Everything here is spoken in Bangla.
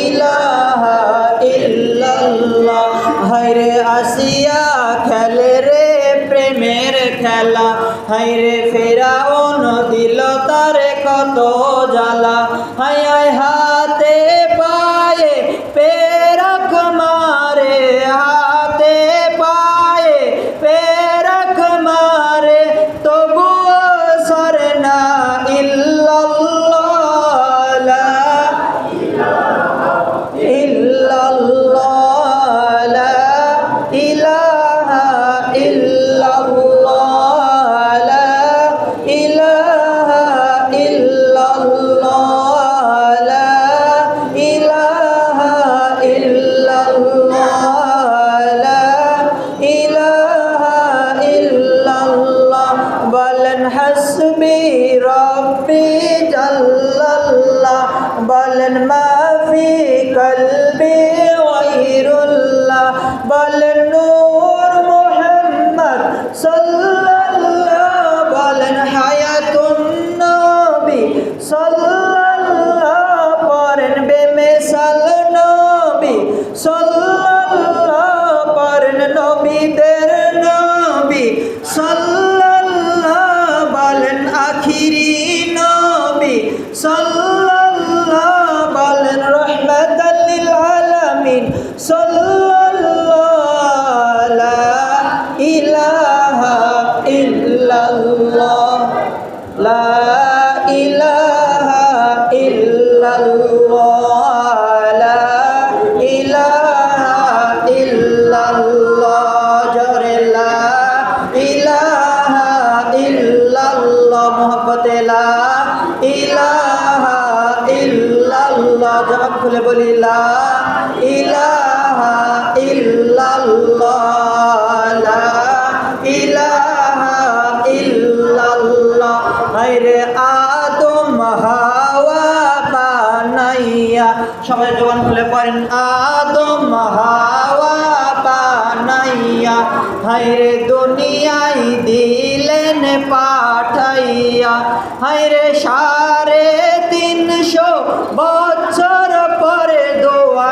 ইলাহা ইল্লাল্লাহ। হায়রে আসিয়া খেলে রে প্রেমের খেলা, হায়রে ফেরাউন দিল তারে কত জ্বালা। হায় হায় হাতে পায়ে পেরাক মারে, হাতে পায়ে পেরাক মারে, তবুও সরে না ইল্লাল্লাহ, লা ইলাহা ইল্লাল্লাহ, লা ইলাহা ইল্লাল্লাহ, লা ইলাহা ইল্লাল্লাহ, লা ইলাহা ইল্লাল্লাহ, লা ইলাহা ইল্লাল্লাহ। বলেন হাসবি রব্বি জাল্লাল্লাহ, বলেন মাফি কলবি গায়রুল্লাহ, বলেন নূর মুহাম্মদ সাল্লাল্লাহ, বলেন হায়াতুন নবী সাল্লাল্লাহ, পড়েন বেমিসাল নবী সাল্লাল্লাহ, পড়েন নবীদের নবী সাল্লাল্লাহ, বলেন আখিরি নবী সাল্লাল্লাহ, বলেন রাহমাতাল লিল আলামিন সাল্লাল্লাহ, লা ইলাহা ইল্লাল্লাহ, লা ইলাহা ইল্লাল্লাহ, লা ইলাহা ইল্লাল্লাহ, জোরে লা ইলাহা ইল্লাল্লাহ, মুহাব্বতে লা ইলাহা ইল্লাল্লাহ, জবান খুলে বলি লা ইলাহা ইল্লাল্লাহ, লা ইলাহা ইল্লাল্লাহ। হায়রে আদম হাওয়া বানাইয়া, সবাই জবান খুলে পড়েন আদম হাওয়া বানাইয়া, হায়রে দুনিয়ায় দিলেন পাঠাইয়া, হায়রে 350 বছর পরে দোয়া